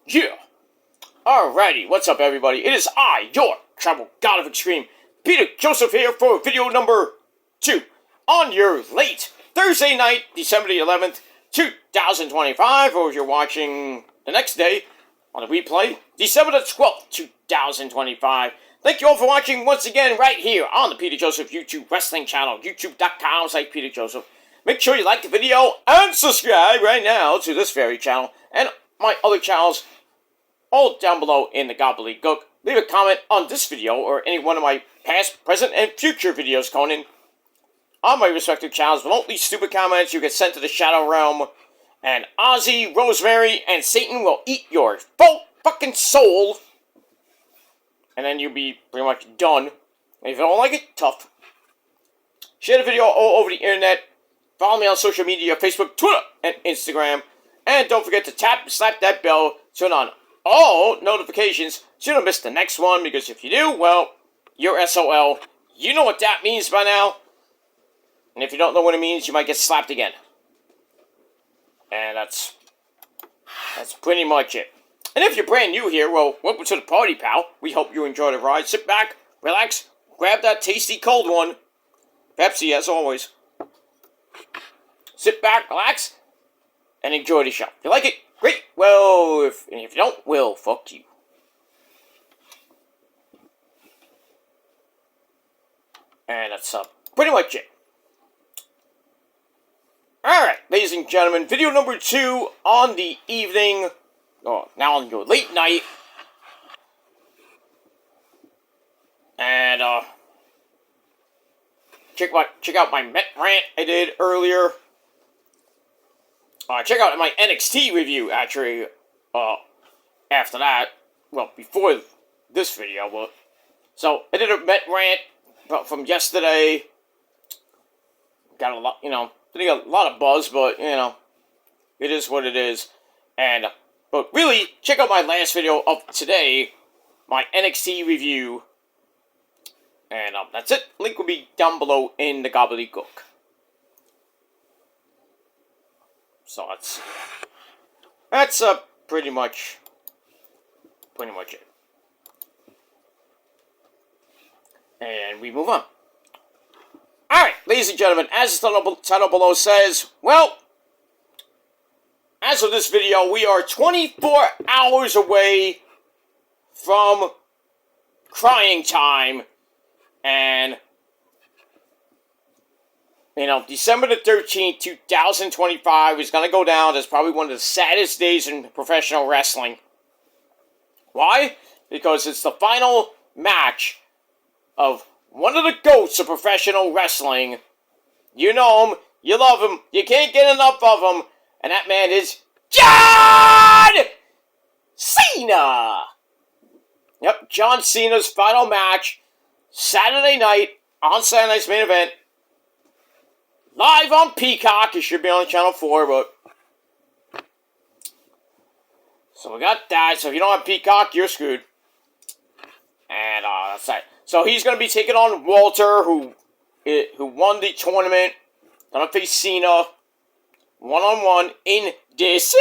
Yeah. Alrighty, what's up everybody? It is I, your travel god of extreme, Peter Joseph here for video number 2 on your late Thursday night, December the 11th, 2025, or if you're watching the next day on the replay, December the 12th, 2025. Thank you all for watching once again right here on the Peter Joseph YouTube wrestling channel, youtube.com/Peter Joseph. Make sure you like the video and subscribe right now to this very channel and my other channels, all down below in the gobbledygook. Leave a comment on this video or any one of my past, present, and future videos, Conan, on my respective channels. But don't leave stupid comments. You get sent to the Shadow Realm, and Ozzy, Rosemary, and Satan will eat your full fucking soul. And then you'll be pretty much done. And if you don't like it, tough. Share the video all over the internet. Follow me on social media, Facebook, Twitter, and Instagram. And don't forget to tap and slap that bell, turn on all notifications so you don't miss the next one, because if you do, well, you're SOL. You know what that means by now. And if you don't know what it means, you might get slapped again. And that's pretty much it. And if you're brand new here, well, welcome to the party, pal. We hope you enjoy the ride. Sit back, relax, grab that tasty cold one. Pepsi, as always. Sit back, relax, and enjoy the show. If you like it, great. Well, if you don't, well, fuck you. And that's pretty much it. Alright, ladies and gentlemen, video number 2 on the evening, now on your late night. And, check out my Met rant I did earlier. Check out my NXT review, actually, after that. Well, before this video, but... So, I did a Met rant from yesterday. Got a lot, didn't get a lot of buzz, but, it is what it is. And, but really, check out my last video of today, my NXT review. And, that's it. Link will be down below in the gobbledygook. So that's pretty much it. And we move on. Alright, ladies and gentlemen, as the title below says, well, as of this video, we are 24 hours away from crying time. And December the 13th, 2025 is going to go down as probably one of the saddest days in professional wrestling. Why? Because it's the final match of one of the GOATs of professional wrestling. You know him, you love him, you can't get enough of him, and that man is John Cena! Yep, John Cena's final match, Saturday night, on Saturday night's main event. Live on Peacock. It should be on Channel 4, but... So we got that. So if you don't have Peacock, you're screwed. And, that's that. So he's going to be taking on Walter, who won the tournament. Gonna face Cena. One-on-one in D.C.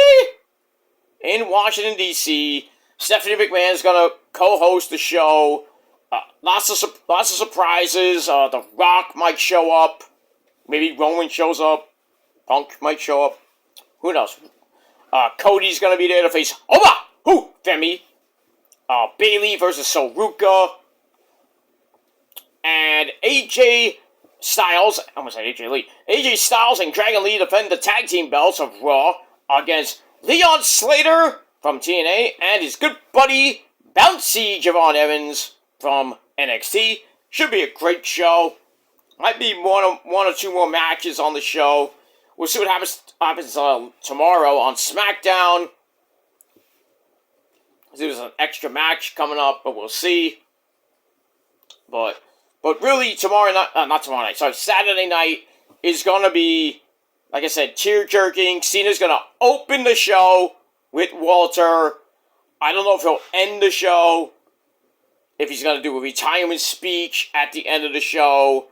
In Washington, D.C. Stephanie McMahon's going to co-host the show. Lots of surprises. The Rock might show up. Maybe Roman shows up. Punk might show up. Who knows? Cody's gonna be there to face Femi. Bailey versus Soruka. And AJ Styles, I almost said AJ Lee. AJ Styles and Dragon Lee defend the tag team belts of Raw against Leon Slater from TNA and his good buddy Bouncy Javon Evans from NXT. Should be a great show. Might be one or two more matches on the show. We'll see what happens tomorrow on SmackDown. There's an extra match coming up, but we'll see. But really, not tomorrow night. Sorry, Saturday night is gonna be, like I said, tear-jerking. Cena's gonna open the show with Walter. I don't know if he'll end the show, if he's gonna do a retirement speech at the end of the show,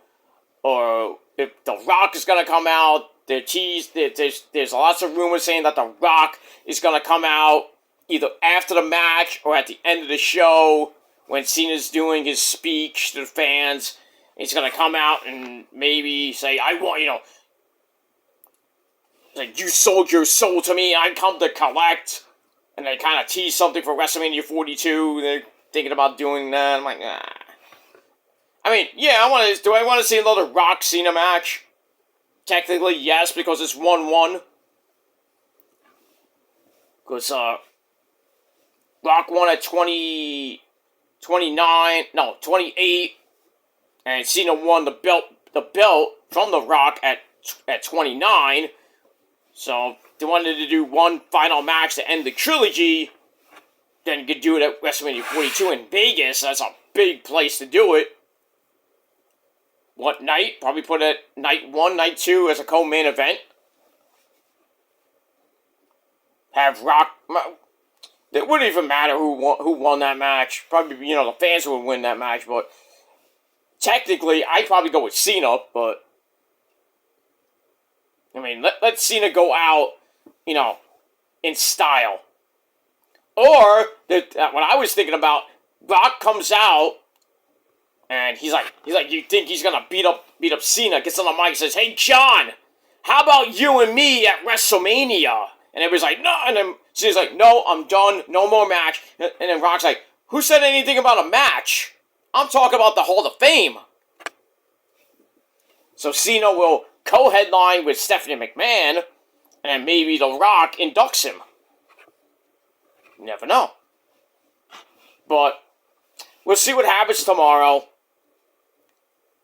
or if The Rock is going to come out. There's lots of rumors saying that The Rock is going to come out either after the match or at the end of the show when Cena's doing his speech to the fans. He's going to come out and maybe say, I want, like, you sold your soul to me, I come to collect. And they kind of tease something for WrestleMania 42. They're thinking about doing that. I'm like, nah. I mean, yeah, do I want to see another Rock Cena match? Technically, yes, because it's 1-1. Because, Rock won at 28, and Cena won the belt from The Rock at 29. So, they wanted to do one final match to end the trilogy, then you could do it at WrestleMania 42 in Vegas. That's a big place to do it. What night? Probably put it night 1, night 2 as a co-main event. Have Rock... It wouldn't even matter who won that match. Probably, the fans would win that match, but... Technically, I'd probably go with Cena, but... I mean, let Cena go out, in style. Or, what I was thinking about, Rock comes out, and he's like, you think he's gonna beat up Cena? Gets on the mic and says, hey, John, how about you and me at WrestleMania? And everybody's like, no, and then Cena's like, no, I'm done, no more match. And then Rock's like, who said anything about a match? I'm talking about the Hall of Fame. So Cena will co-headline with Stephanie McMahon, and maybe The Rock inducts him. You never know. But we'll see what happens tomorrow.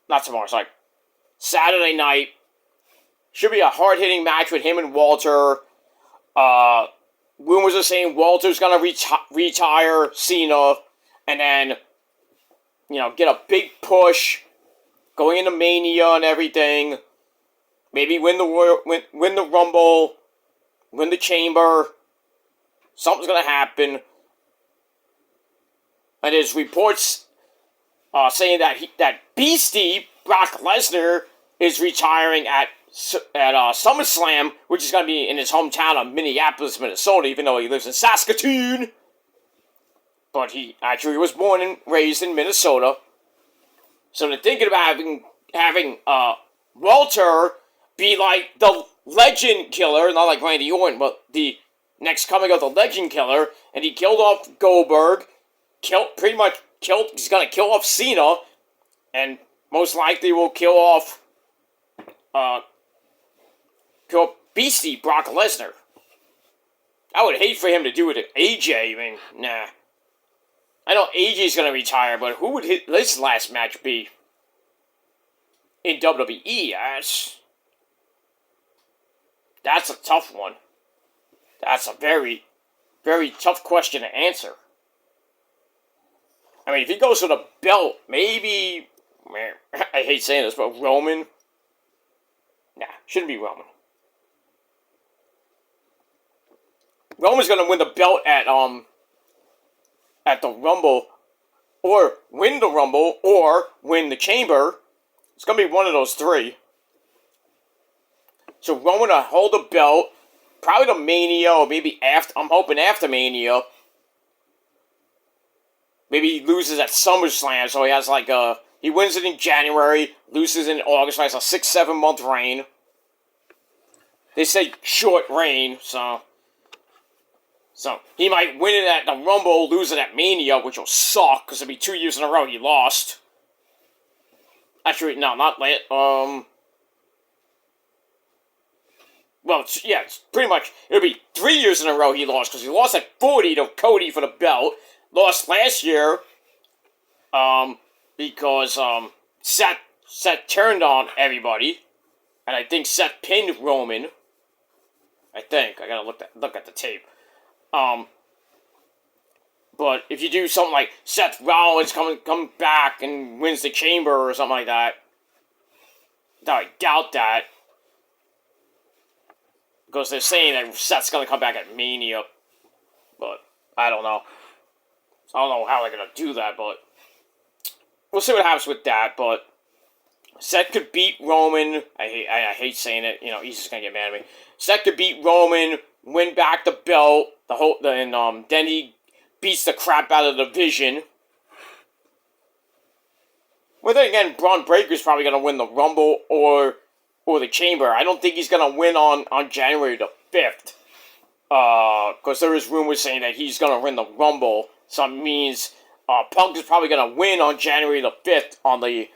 Not tomorrow, it's like Saturday night. Should be a hard-hitting match with him and Walter. Rumors are saying Walter's gonna retire Cena, and then, get a big push going into Mania and everything. Maybe win the Rumble, win the Chamber. Something's gonna happen. And there's reports saying that Beastie Brock Lesnar is retiring at SummerSlam, which is gonna be in his hometown of Minneapolis, Minnesota, even though he lives in Saskatoon. But he actually was born and raised in Minnesota. So they're thinking about having Walter be like the Legend Killer, not like Randy Orton, but the next coming of the Legend Killer, and he killed off Goldberg, he's gonna kill off Cena, and most likely will kill off Beastie Brock Lesnar. I would hate for him to do it to AJ, I mean, nah. I know AJ's gonna retire, but who would his last match be? In WWE, that's a tough one. That's a very, very tough question to answer. I mean, if he goes for the belt, maybe... I hate saying this, but Roman? Nah, shouldn't be Roman. Roman's gonna win the belt at the Rumble, or win the Rumble, or win the Chamber. It's gonna be one of those three. So Roman will hold the belt, probably the Mania, or maybe after. I'm hoping after Mania. Maybe he loses at SummerSlam, so he has he wins it in January, loses in August, so he has a 6-7 month reign. They say short reign, so he might win it at the Rumble, lose it at Mania, which will suck, because it'll be 2 years in a row he lost. Actually, no, not late. Well, it's pretty much, it'll be 3 years in a row he lost, because he lost at 40 to Cody for the belt. Lost last year, because, Seth turned on everybody, and I think Seth pinned Roman. I think. I gotta look at the tape. But if you do something like Seth Rollins come back and wins the Chamber or something like that, I doubt that. Because they're saying that Seth's gonna come back at Mania. But, I don't know. I don't know how they're gonna do that, but we'll see what happens with that. But Seth could beat Roman. I hate saying it. He's just gonna get mad at me. Seth could beat Roman, win back the belt, then he beats the crap out of the Division. Well, then again, Braun Breaker's probably going to win the Rumble or the Chamber. I don't think he's going to win on January the 5th. Because there is rumors saying that he's going to win the Rumble. So it means Punk is probably going to win on January the 5th on the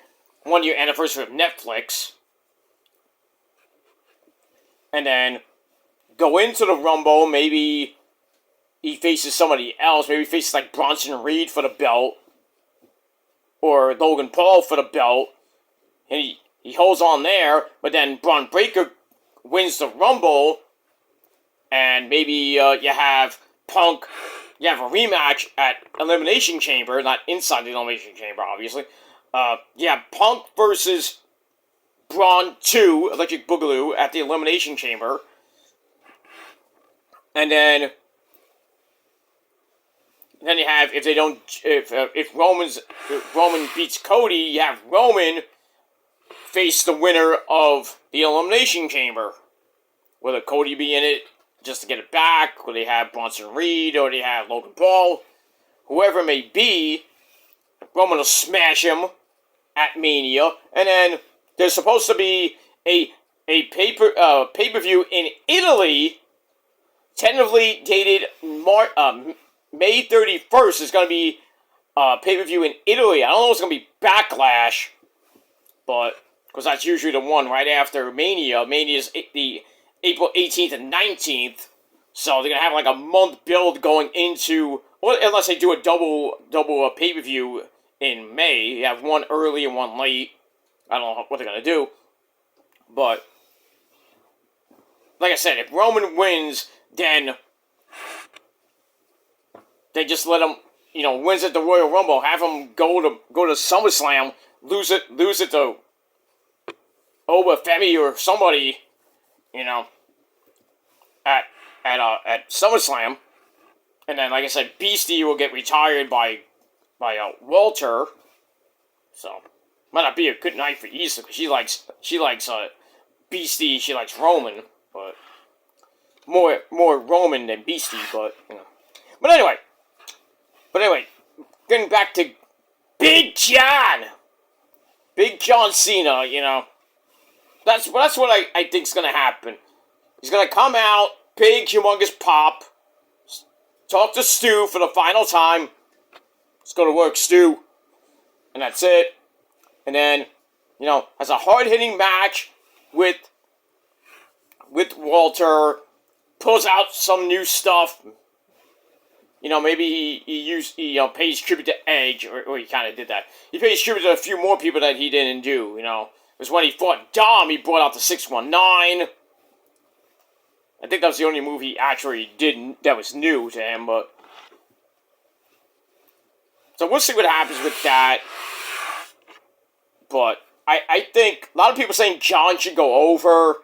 1-year anniversary of Netflix. And then go into the Rumble. Maybe he faces somebody else. Maybe he faces like Bronson Reed for the belt. Or Logan Paul for the belt. And he holds on there. But then Braun Breaker wins the Rumble. And maybe you have Punk. You have a rematch at Elimination Chamber. Not inside the Elimination Chamber, obviously. Yeah, Punk versus Braun 2, Electric Boogaloo, at the Elimination Chamber. And then you have, if Roman beats Cody, you have Roman face the winner of the Elimination Chamber. Whether Cody be in it just to get it back, or they have Bronson Reed, or they have Logan Paul, whoever it may be, Roman will smash him at Mania, and then there's supposed to be a pay-per-view in Italy, tentatively dated May 31st. Is going to be a pay-per-view in Italy. I don't know if it's going to be Backlash, but because that's usually the one right after Mania. Mania is the April 18th and 19th, so they're going to have like a month build going into, unless they do a double pay-per-view in May. You have one early and one late. I don't know what they're going to do, but like I said, if Roman wins, then they just let him, wins at the Royal Rumble, have him go to SummerSlam, lose it to Oba Femi or somebody, at SummerSlam, and then, like I said, Beastie will get retired by Walter, so might not be a good night for Issa, because she likes Beastie, she likes Roman, but more Roman than Beastie, but but anyway, getting back to Big John Cena, that's what I think's gonna happen. He's gonna come out, big, humongous pop, talk to Stu for the final time. Let's go to work, Stu. And that's it. And then, has a hard-hitting match with Walter, pulls out some new stuff. Maybe he pays tribute to Edge, or he kind of did that. He pays tribute to a few more people that he didn't do, It was when he fought Dom, he brought out the 619. I think that was the only move he actually did that was new to him, but so we'll see what happens with that. But I think a lot of people saying John should go over.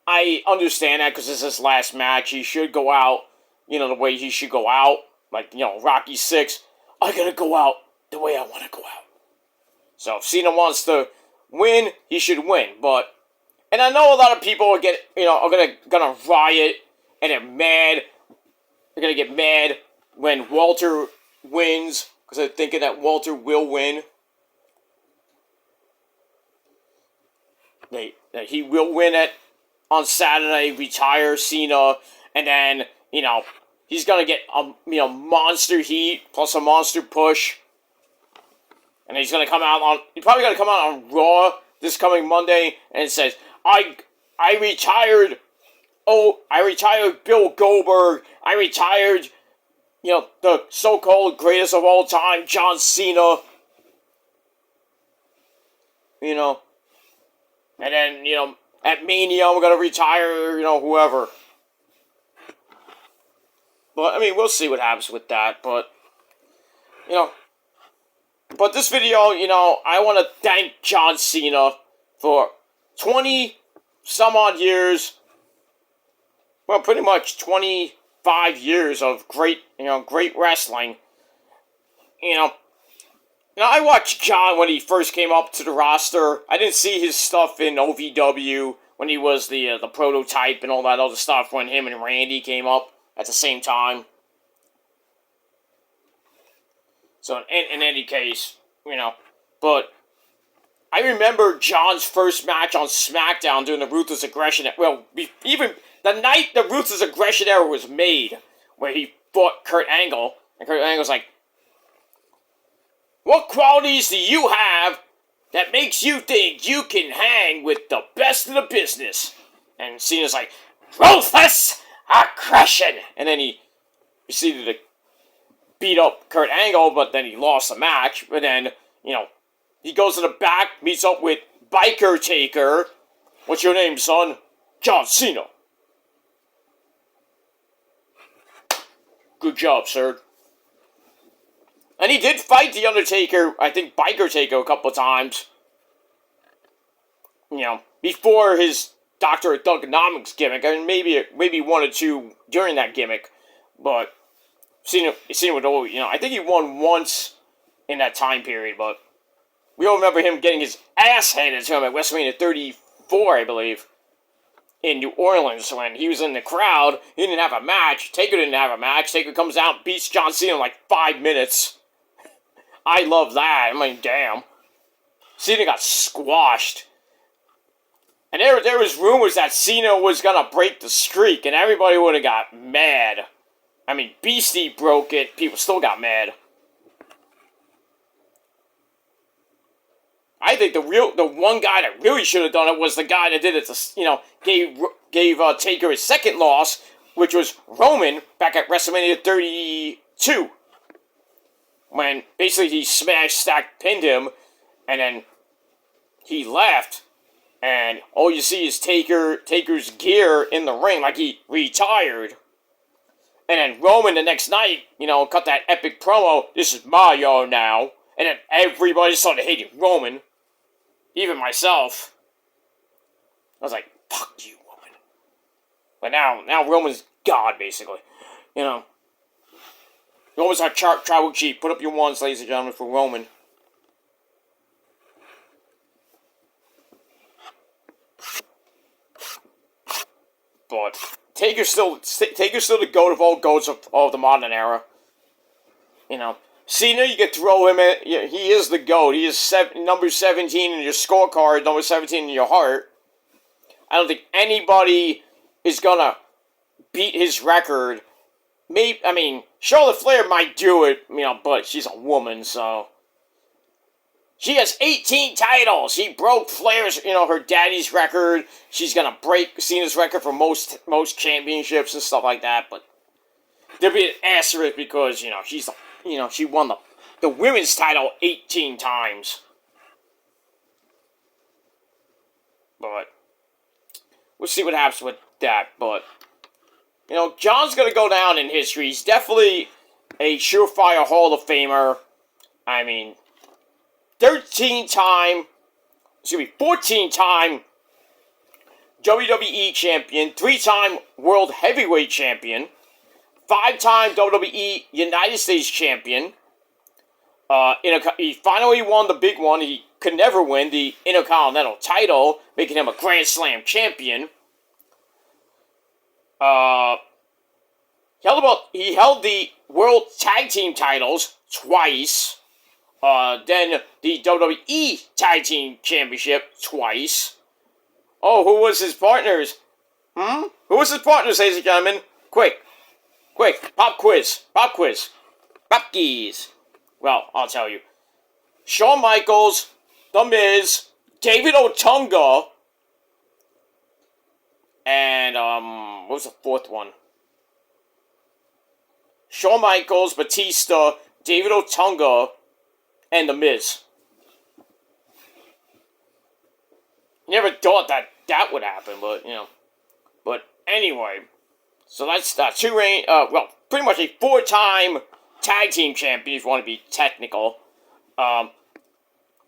I understand that because this is his last match. He should go out, the way he should go out. Like, Rocky 6. I gotta go out the way I want to go out. So if Cena wants to win, he should win. And I know a lot of people are gonna riot and they're mad. They're gonna get mad when Walter wins because they're thinking that Walter will win. He will win on Saturday, retire Cena, and then he's gonna get monster heat plus a monster push, and he's probably gonna come out on Raw this coming Monday and it says, I retired Bill Goldberg. I retired, the so-called greatest of all time, John Cena. And then, at Mania, I'm going to retire, whoever. But, we'll see what happens with that. But, but this video, I want to thank John Cena for 20 some odd years, well, pretty much 25 years of great wrestling. I watched John when he first came up to the roster. I didn't see his stuff in OVW when he was the prototype and all that other stuff, when him and Randy came up at the same time. So in any case, but I remember John's first match on SmackDown during the Ruthless Aggression. Well, even the night the Ruthless Aggression era was made, where he fought Kurt Angle, and Kurt Angle's like, "What qualities do you have that makes you think you can hang with the best of the business?" And Cena's like, "Ruthless Aggression!" And then he proceeded to beat up Kurt Angle, but then he lost the match. But then, he goes to the back, meets up with Biker Taker. "What's your name, son?" "John Cena." "Good job, sir." And he did fight The Undertaker, I think Biker Taker, a couple of times. Before his Doctor of Thuganomics gimmick. I mean, maybe one or two during that gimmick. But Cena would always, I think he won once in that time period, but we all remember him getting his ass handed to him at WrestleMania 34, I believe, in New Orleans, when he was in the crowd. He didn't have a match. Taker didn't have a match. Taker comes out and beats John Cena in like 5 minutes. I love that. I mean, damn. Cena got squashed. And there was rumors that Cena was going to break the streak, and everybody would have got mad. I mean, Beastie broke it. People still got mad. I think the one guy that really should have done it was the guy that did it to, gave Taker his second loss, which was Roman back at WrestleMania 32. When basically he smashed, stacked, pinned him, and then he left, and all you see is Taker's gear in the ring, like he retired. And then Roman the next night, cut that epic promo, "This is my yard now." And then everybody started hating Roman. Even myself. I was like, "Fuck you, Roman." But now Roman's God, basically. Roman's our tribal chief. Put up your ones, ladies and gentlemen, for Roman. But Taker's still the GOAT of all GOATs of the modern era. Cena, you could throw him in. He is the GOAT. He is number 17 in your scorecard, number 17 in your heart. I don't think anybody is gonna beat his record. Charlotte Flair might do it, but she's a woman, so. She has 18 titles. She broke Flair's, her daddy's record. She's gonna break Cena's record for most championships and stuff like that. But there'll be an asterisk because she's she won the women's title 18 times. But we'll see what happens with that. But John's gonna go down in history. He's definitely a surefire Hall of Famer. 14-time WWE champion, 3-time World Heavyweight champion, 5-time WWE United States champion. He finally won the big one. He could never win the Intercontinental title, making him a Grand Slam champion. He held the World Tag Team titles twice. Then the WWE Tag Team Championship twice. Oh, who was his partners? Who was his partners, ladies and gentlemen? Quick, pop quiz. Pop keys. Well, I'll tell you. Shawn Michaels, The Miz, David Otunga, and, what was the fourth one? Shawn Michaels, Batista, David Otunga, and The Miz. Never thought that would happen, but, But anyway, so that's pretty much a 4-time tag team champion, if you want to be technical.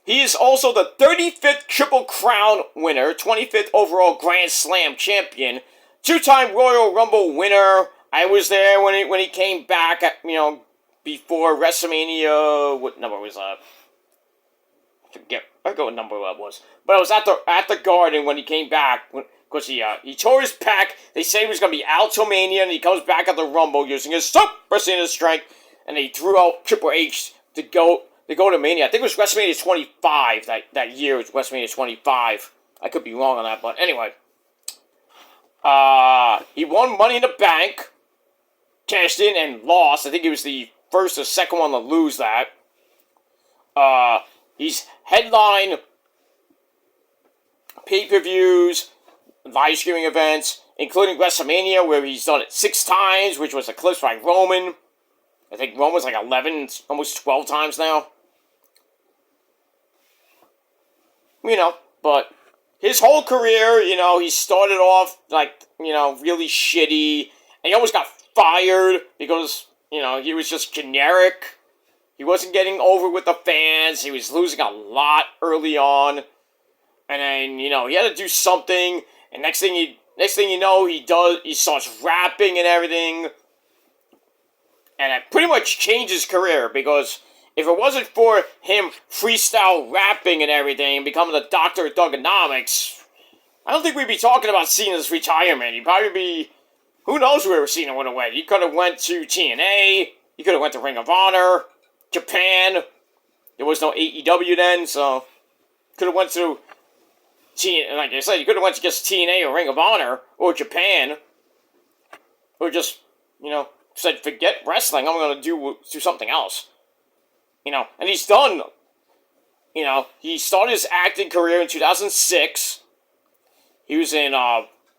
He is also the 35th Triple Crown winner, 25th overall Grand Slam champion, 2-time Royal Rumble winner. I was there when he came back at, before WrestleMania. What number was that? I forget what number that was. But I was at the Garden when he came back. because he tore his pec. They say he was going to be out till Mania, and he comes back at the Rumble using his Super Cena strength, and they threw out Triple H to go to Mania. I think it was WrestleMania 25 that year. It was WrestleMania 25. I could be wrong on that, but anyway. He won Money in the Bank, cashed in and lost. I think he was the first or second one to lose that. He's headlined pay-per-views, live streaming events, including WrestleMania, where he's done it 6 times, which was eclipsed by Roman. I think Roman's like 11, almost 12 times now. But his whole career, he started off, really shitty, and he almost got fired because, he was just generic. He wasn't getting over with the fans. He was losing a lot early on. And then, he had to do something, and next thing you know, he starts rapping and everything. And it pretty much changed his career, because if it wasn't for him freestyle rapping and everything, and becoming the doctor of Thugonomics, I don't think we'd be talking about Cena's retirement. He'd probably be, who knows where Cena would have went. He could have went to TNA, he could have went to Ring of Honor, Japan. There was no AEW then, so could have went to TNA. Like I said, he could have went to just TNA or Ring of Honor or Japan, or just said forget wrestling. I'm gonna do something else. And he's done. He started his acting career in 2006. He was in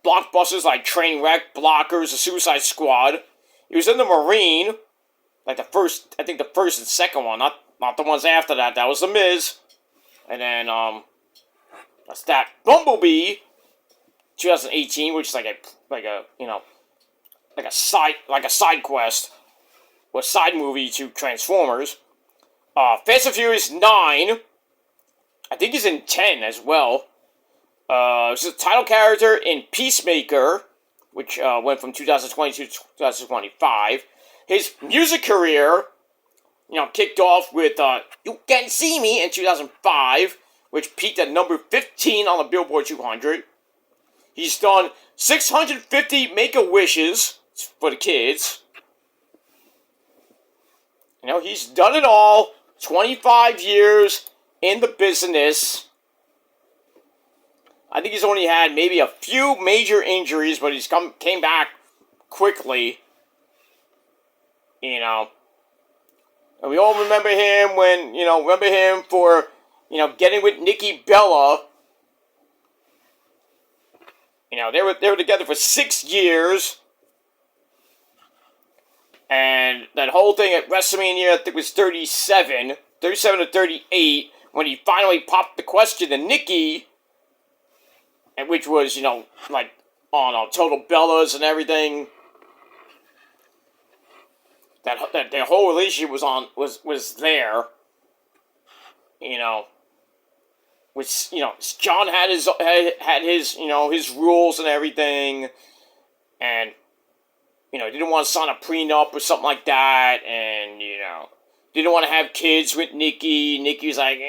blockbusters like Trainwreck, Blockers, The Suicide Squad. He was in The Marine. Like the first and second one, not the ones after that. That was The Miz. And then, that's that. Bumblebee, 2018, which is like a side quest, or side movie to Transformers. Fast and Furious 9, I think he's in 10 as well. He's a title character in Peacemaker, which went from 2020 to 2025. His music career, kicked off with You Can See Me in 2005, which peaked at number 15 on the Billboard 200. He's done 650 Make-A-Wishes for the kids. He's done it all. 25 years in the business. I think he's only had maybe a few major injuries, but he's came back quickly. And we all remember him for, getting with Nikki Bella. They were together for 6 years. And that whole thing at WrestleMania, I think it was 37 to 38, when he finally popped the question to Nikki, and which was, on Total Bellas and everything. That their whole relationship was there. Which John had his his rules and everything, and didn't want to sign a prenup or something like that, and didn't want to have kids with Nikki. Nikki was like,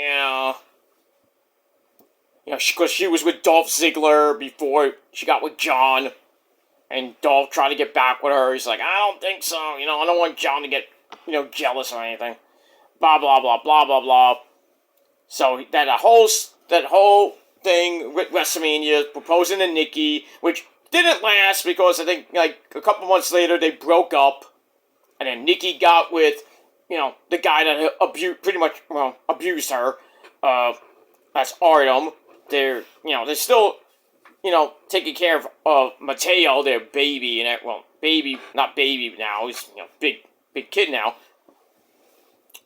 because she was with Dolph Ziggler before she got with John, and Dolph tried to get back with her. He's like, I don't think so. I don't want John to get jealous or anything. Blah blah blah blah blah blah. So that whole thing with WrestleMania, proposing to Nikki, which didn't last because I think a couple months later they broke up, and then Nikki got with the guy that abused her. That's Artem. They're still taking care of Mateo, their baby, and not baby now. He's big kid now.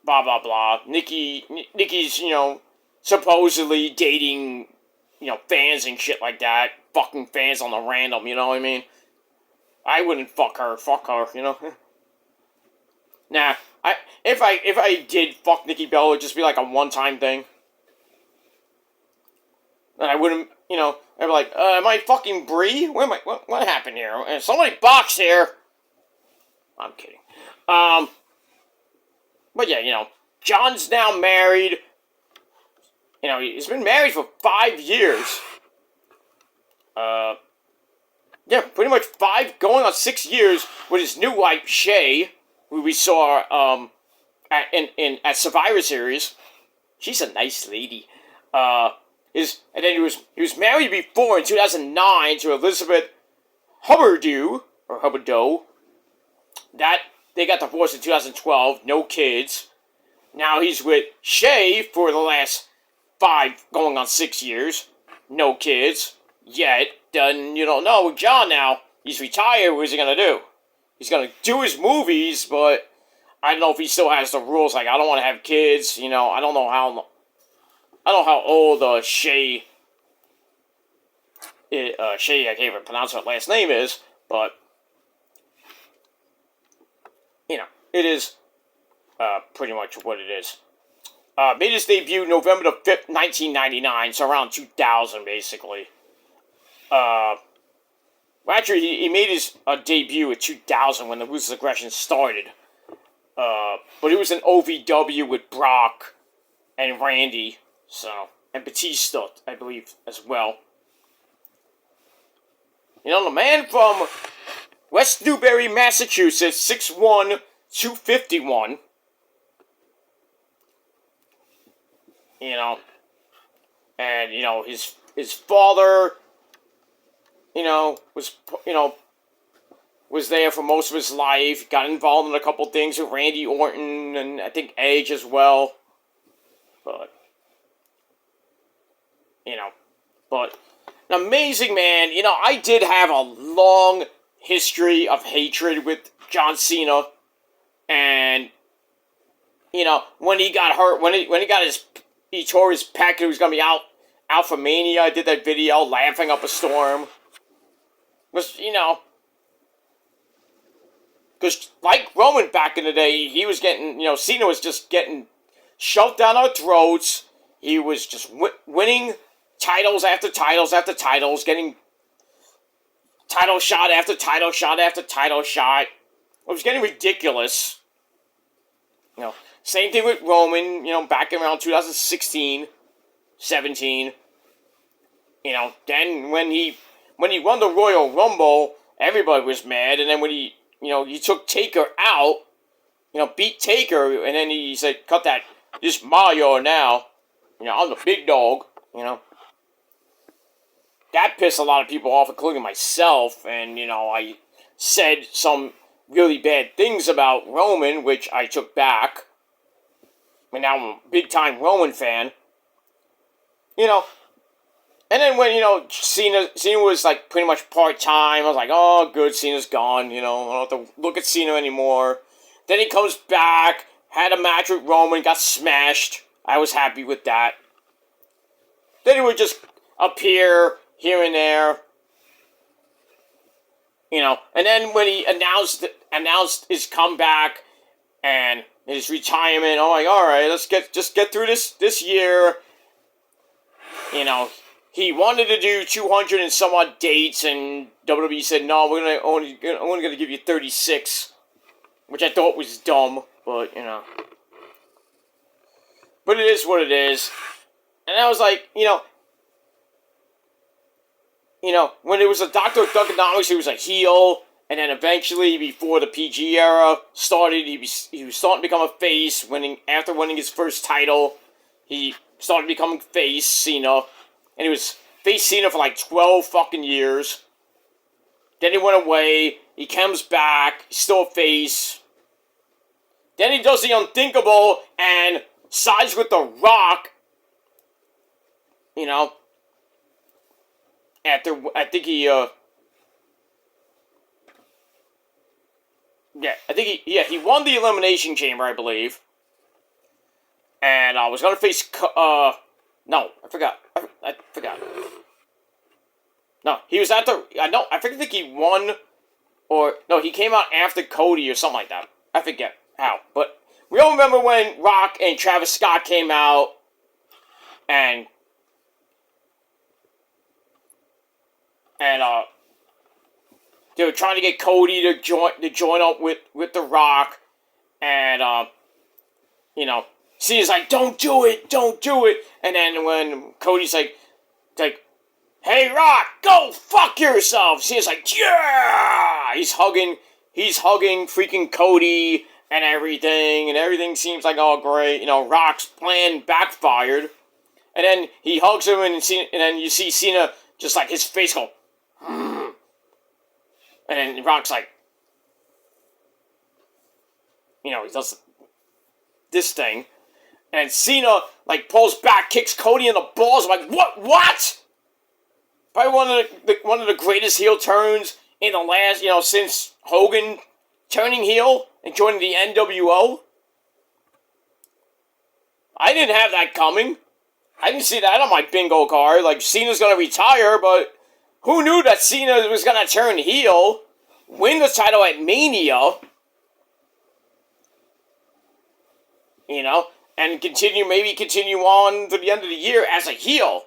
Blah blah blah. Nikki's supposedly dating fans and shit like that. Fucking fans on the random, you know what I mean? I wouldn't fuck her, Nah, if I did fuck Nikki Bella, it would just be like a one-time thing. And I wouldn't, I'd be like, am I fucking Brie? What happened here? Somebody boxed here. I'm kidding. But yeah, John's now married. He's been married for 5 years. Yeah, pretty much 5 going on 6 years with his new wife Shay, who we saw at Survivor Series. She's a nice lady. And then he was married before in 2009 to Elizabeth Hubbardoo or Hubbardoo. That they got divorced in 2012. No kids. Now he's with Shay for the last 5 going on 6 years. No kids yet. Then you don't know with John now. He's retired. What is he gonna do? He's gonna do his movies, but I don't know if he still has the rules. Like I don't want to have kids. You know, I don't know how old Shay. Shay, I can't even pronounce what last name is, but you know, it is pretty much what it is. Made his debut November the 5th, 1999, so around 2000, basically. Actually, he made his debut in 2000 when the Ruthless Aggression started. But it was an OVW with Brock and Randy, and Batista, I believe, as well. You know, the man from West Newbury, Massachusetts, 6'1", 251. You know, and, you know, his father, was there for most of his life, got involved in a couple things with Randy Orton, and I think Edge as well, but an amazing man. You know, I did have a long history of hatred with John Cena, and, you know, when he got hurt, when he tore his pec and he was going to be out for Mania, I did that video, laughing up a storm. Because like Roman back in the day, he was getting, Cena was just getting shoved down our throats. He was just winning titles after titles after titles, getting title shot after title shot after title shot. It was getting ridiculous. Same thing with Roman, back around 2016, 17. Then when he won the Royal Rumble, everybody was mad. And then when he took Taker out, beat Taker, and then he said, cut that, this Mario now. I'm the big dog, That pissed a lot of people off, including myself. And, I said some really bad things about Roman, which I took back. And now I'm a big-time Roman fan. And then when, Cena was, like, pretty much part-time, I was like, oh, good, Cena's gone, I don't have to look at Cena anymore. Then he comes back, had a match with Roman, got smashed. I was happy with that. Then he would just appear here and there. And then when he announced his comeback and his retirement, I'm like, all right, let's get through this year. He wanted to do 200 and some odd dates, and WWE said, no, we're only going to give you 36, which I thought was dumb, but, But it is what it is. And I was like, when it was a Dr. Thuganomics, he was a heel, and then eventually, before the PG era started, he was starting to become a face. After winning his first title, he started becoming face, Cena. And he was face Cena for like 12 fucking years. Then he went away. He comes back. He's still a face. Then he does the unthinkable and sides with The Rock. After, I think he, he won the Elimination Chamber, I believe. And I was going to face, no, I forgot. I forgot. No, he was at the... I think he won... Or... No, he came out after Cody or something like that. I forget how. But we all remember when Rock and Travis Scott came out. And... they were trying to get Cody to join up with The Rock. And, Cena's like, don't do it. And then when Cody's like, hey, "Hey, Rock, go fuck yourself." Cena's like, "Yeah!" He's hugging freaking Cody and everything seems like all great. Rock's plan backfired. And then he hugs him, and then you see Cena just like his face go, and then Rock's like, he does this thing, and Cena like pulls back, kicks Cody in the balls. I'm like, what? Probably one of the greatest heel turns in the last, since Hogan turning heel and joining the NWO. I didn't have that coming. I didn't see that on my bingo card. Like, Cena's going to retire, but who knew that Cena was going to turn heel, win the title at Mania, and maybe continue on to the end of the year as a heel.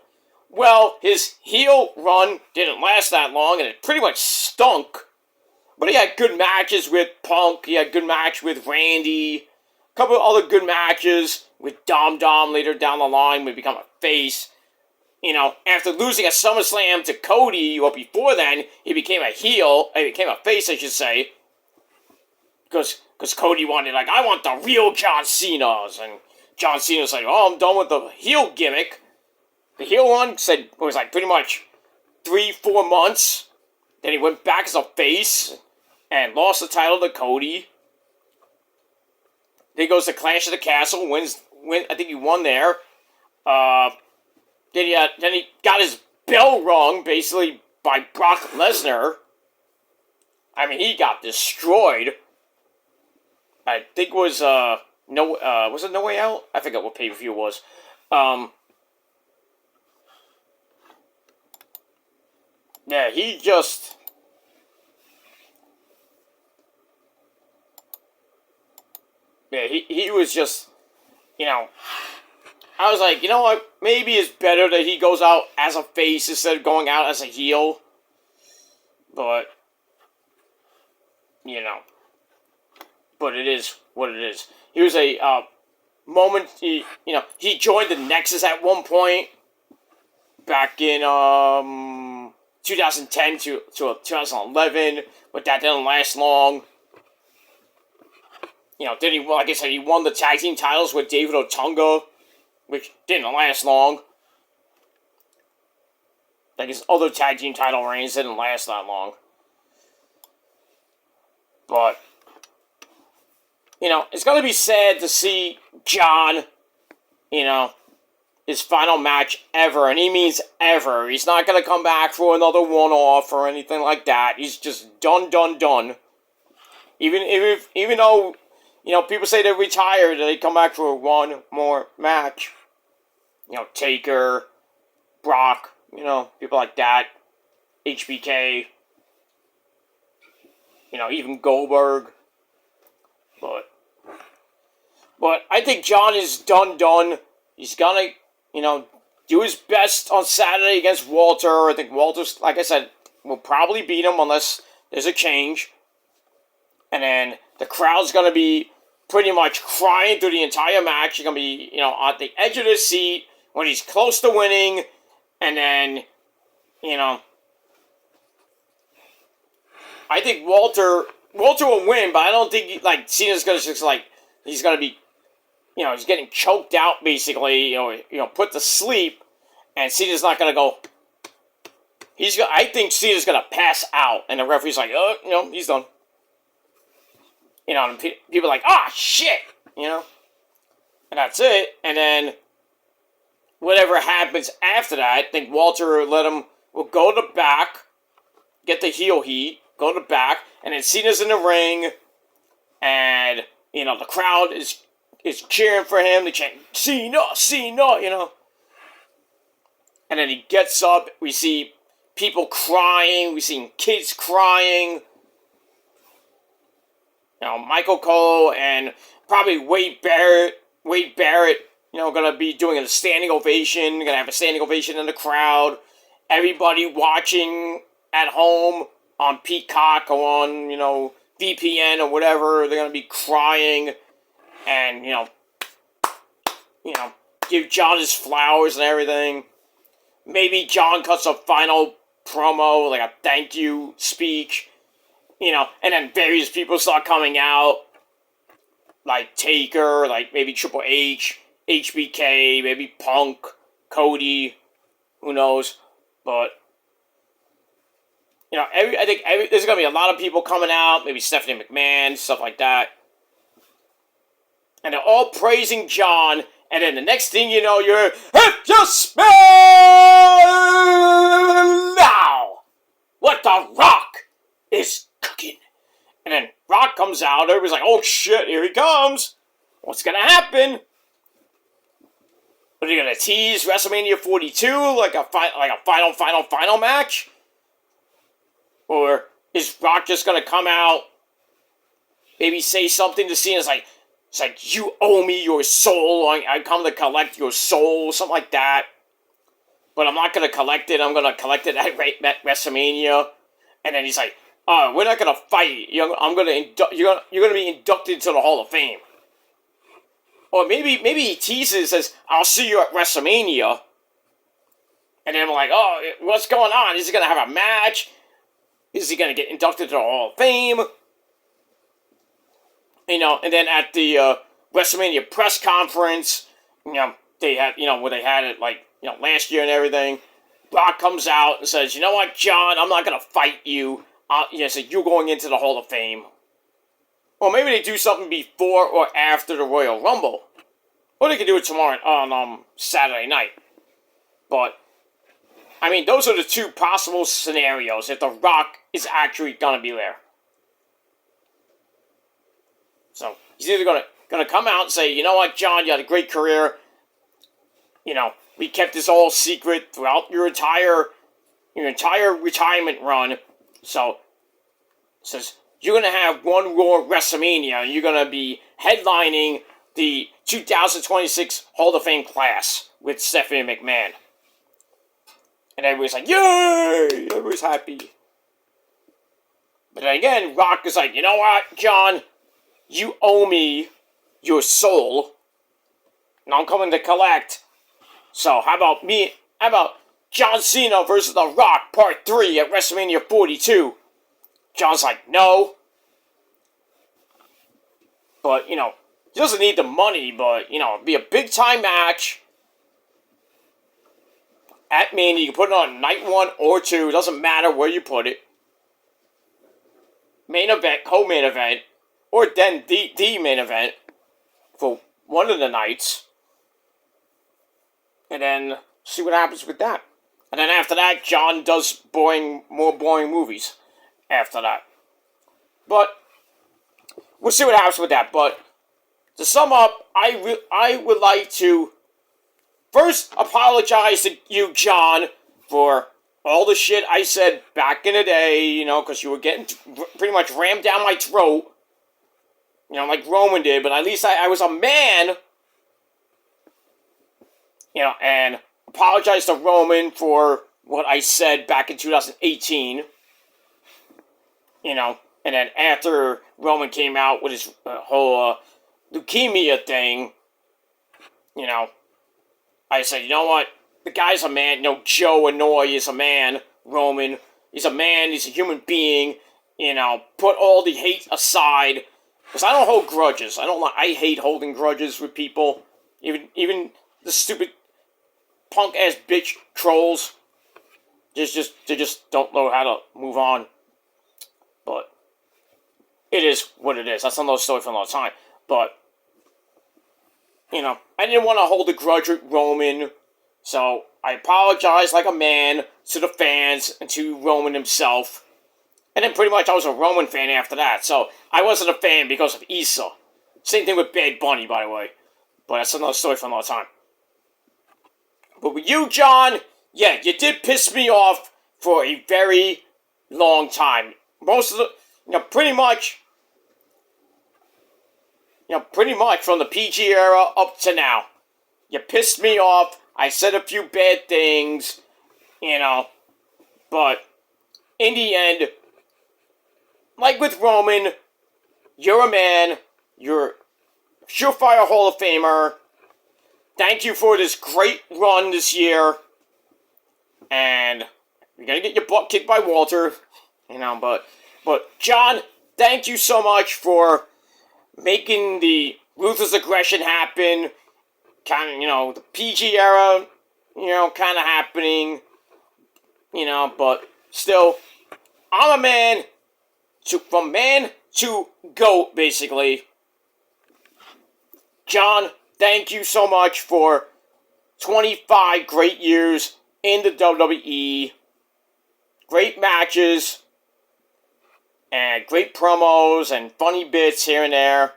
Well, his heel run didn't last that long, and it pretty much stunk. But he had good matches with Punk. He had a good match with Randy. A couple of other good matches with Dom later down the line when he become a face. After losing at SummerSlam to Cody, or before then, he became a heel. He became a face, I should say. Because Cody wanted, like, I want the real John Cena's. And John Cena's like, oh, I'm done with the heel gimmick. The heel one it was like pretty much 3-4 months. Then he went back as a face and lost the title to Cody. Then he goes to Clash of the Castle, I think he won there. Then he got his bell rung, basically, by Brock Lesnar. I mean, he got destroyed. I think it was, was it No Way Out? I forget what pay-per-view it was. Yeah, he just... Yeah, he was just, I was like, you know what, maybe it's better that he goes out as a face instead of going out as a heel. But, but it is what it is. He was a moment, he joined the Nexus at one point, back in 2010 to 2011, but that didn't last long. Then like I said, he won the tag team titles with David Otunga, which didn't last long. Like his other tag team title reigns didn't last that long. But, it's going to be sad to see John, his final match ever, and he means ever. He's not going to come back for another one-off or anything like that. He's just done. Even though, people say they're retired, they come back for one more match. Taker, Brock, people like that, HBK, even Goldberg. But I think John is done. He's gonna, do his best on Saturday against Walter. I think Walter's, like I said, will probably beat him unless there's a change. And then the crowd's gonna be pretty much crying through the entire match. You're gonna be, on the edge of the seat when he's close to winning, and then, I think Walter will win, but I don't think Cena's gonna just he's gonna be, he's getting choked out basically, put to sleep, and Cena's not gonna go. I think Cena's gonna pass out, and the referee's like, he's done. And people are like, shit, and that's it. And then whatever happens after that, I think Walter will go to the back, get the heel heat, go to the back, and then Cena's in the ring, and, the crowd is cheering for him. They chant, Cena, And then he gets up, we see people crying, we see kids crying. Michael Cole and probably Wade Barrett, gonna be doing a standing ovation, gonna have a standing ovation in the crowd. Everybody watching at home on Peacock or on, VPN or whatever, they're gonna be crying and, give John his flowers and everything. maybe John cuts a final promo, like a thank you speech, and then various people start coming out, like Taker, like maybe Triple H, HBK, maybe Punk, Cody, who knows, but, I think there's going to be a lot of people coming out, maybe Stephanie McMahon, stuff like that, and they're all praising John, and then the next thing you know, you're, if you smell now what The Rock is cooking. And then Rock comes out, everybody's like, oh shit, here he comes. What's gonna happen? Are they gonna tease WrestleMania 42 like a final match? Or is Rock just gonna come out, maybe say something to Cena, it's like, you owe me your soul, I come to collect your soul, something like that. But I'm not going to collect it, I'm going to collect it at WrestleMania. And then he's like, we're not going to fight, you're going to be inducted into the Hall of Fame. Or maybe he teases, says, I'll see you at WrestleMania. And then I'm like, oh, what's going on? Is he going to have a match? Is he going to get inducted to the Hall of Fame? And then at the WrestleMania press conference, they had, where they had it, last year and everything, Brock comes out and says, you know what, John, I'm not going to fight you. So you're going into the Hall of Fame. Or maybe they do something before or after the Royal Rumble. Or they could do it tomorrow on Saturday night. But, those are the two possible scenarios if The Rock is actually going to be there. So, he's either gonna come out and say, you know what, John, you had a great career. We kept this all secret throughout your entire retirement run. So, says, you're gonna have one Raw WrestleMania, and you're gonna be headlining the 2026 Hall of Fame class with Stephanie McMahon. And everybody's like, yay! Everybody's happy. But then again, Rock is like, you know what, John? You owe me your soul, and I'm coming to collect. So how about John Cena versus The Rock Part 3 at WrestleMania 42? John's like, no. But, he doesn't need the money, but, it'd be a big-time match. At Mania, you can put it on night 1 or 2, doesn't matter where you put it. Main event, co-main event. Or then the main event for one of the nights. And then see what happens with that. And then after that, John does more boring movies after that. But we'll see what happens with that. But to sum up, I would like to first apologize to you, John, for all the shit I said back in the day, because you were getting pretty much rammed down my throat. Like Roman did, but at least I was a man, and apologize to Roman for what I said back in 2018, and then after Roman came out with his whole leukemia thing, I said, you know what, the guy's a man, Joe Anoa'i is a man, Roman, he's a man, he's a human being, put all the hate aside. Because I don't hold grudges. I hate holding grudges with people. Even the stupid punk-ass bitch trolls. They just don't know how to move on. But it is what it is. That's another story for another time. But, I didn't want to hold a grudge with Roman. So I apologized like a man to the fans and to Roman himself. And then pretty much I was a Roman fan after that, so I wasn't a fan because of Issa. Same thing with Bad Bunny, by the way. But that's another story for another time. But with you, John, yeah, you did piss me off for a very long time. Most of the, pretty much from the PG era up to now. You pissed me off, I said a few bad things, but in the end, like with Roman, you're a man, you're surefire Hall of Famer. Thank you for this great run this year. and you're gonna get your butt kicked by Walter, but John, thank you so much for making the ruthless aggression happen. Kind of, the PG era, kind of happening, but still, I'm a man from man to GOAT, basically. John, thank you so much for 25 great years in the WWE. Great matches, and great promos, and funny bits here and there.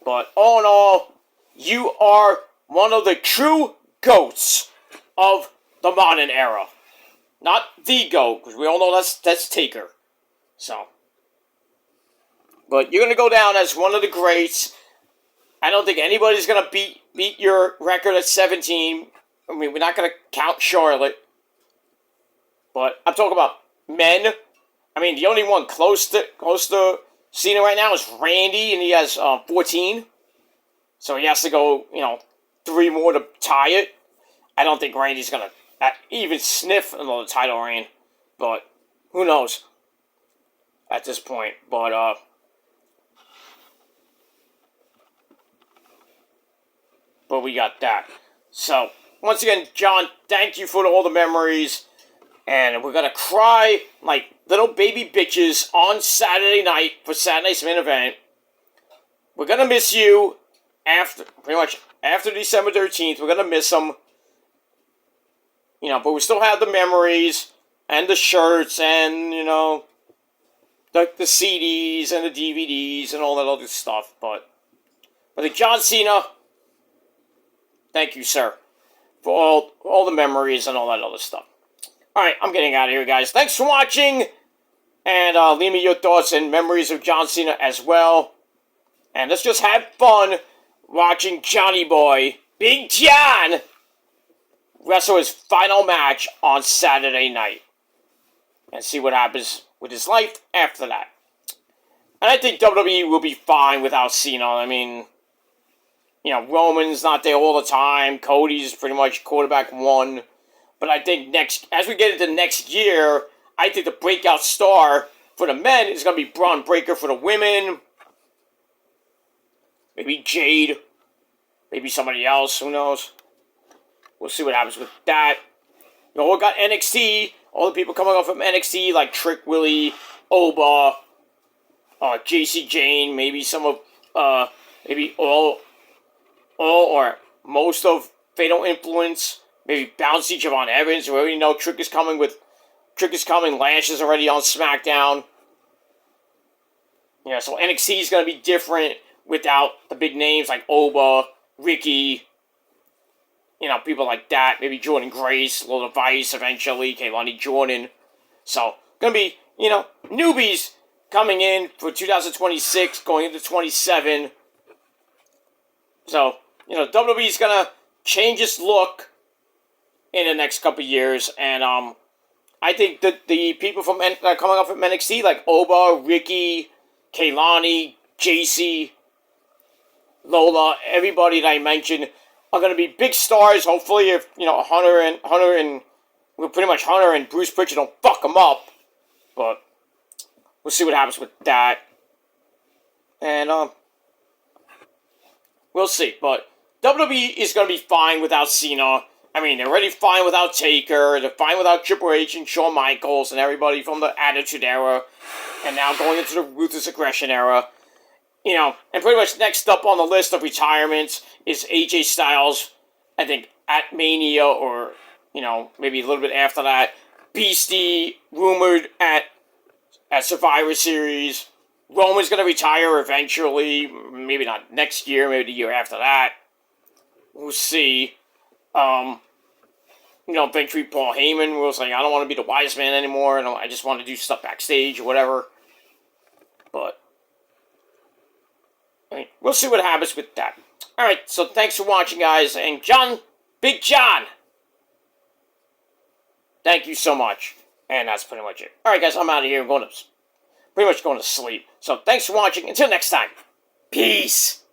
But all in all, you are one of the true GOATs of the modern era. Not the GOAT, because we all know that's Taker. So. But you're going to go down as one of the greats. I don't think anybody's going to beat your record at 17. I mean, we're not going to count Charlotte. But I'm talking about men. I mean, the only one close to Cena right now is Randy, and he has 14. So he has to go, 3 more to tie it. I don't think Randy's going to even sniff another title reign. But who knows at this point. But we got that. So, once again, John, thank you for all the memories. And we're going to cry like little baby bitches on Saturday night for Saturday's main event. We're going to miss you pretty much after December 13th. We're going to miss them. But we still have the memories and the shirts and, the CDs and the DVDs and all that other stuff. But the John Cena, thank you, sir, for all the memories and all that other stuff. Alright, I'm getting out of here, guys. Thanks for watching. And leave me your thoughts and memories of John Cena as well. And let's just have fun watching Johnny Boy, Big John, wrestle his final match on Saturday night. And see what happens with his life after that. And I think WWE will be fine without Cena. I mean, Roman's not there all the time. Cody's pretty much quarterback 1. But I think as we get into next year, I think the breakout star for the men is going to be Braun Breaker. For the women, maybe Jade. Maybe somebody else. Who knows? We'll see what happens with that. We got NXT. All the people coming off from NXT, like Trick Willie, Oba, JC Jane, maybe some of, maybe all or most of Fatal Influence. Maybe Bouncy Javon Evans. We already know Trick is coming. Lash is already on SmackDown. So NXT is going to be different without the big names like Oba, Ricky, people like that. Maybe Jordan Grace, Lola Vice eventually, Kaylani Jordan. So, going to be, newbies coming in for 2026, going into 27. So, WWE is going to change its look in the next couple years, and I think that the people that are coming up from NXT, like Oba, Ricky, Kaylani, JC, Lola, everybody that I mentioned, are going to be big stars. Hopefully, if Hunter and Bruce Pritchard don't fuck them up, but we'll see what happens with that, and we'll see. But WWE is going to be fine without Cena. I mean, they're already fine without Taker. They're fine without Triple H and Shawn Michaels and everybody from the Attitude Era. And now going into the Ruthless Aggression Era. And pretty much next up on the list of retirements is AJ Styles. I think at Mania or, maybe a little bit after that. Beastie, rumored at Survivor Series. Roman's going to retire eventually. Maybe not next year, maybe the year after that. We'll see. Eventually Paul Heyman was like, I don't want to be the wise man anymore, and I just want to do stuff backstage or whatever. But, we'll see what happens with that. Alright, so thanks for watching, guys, and John, Big John, thank you so much. And that's pretty much it. Alright, guys, I'm out of here. I'm pretty much going to sleep. So, thanks for watching. Until next time, peace.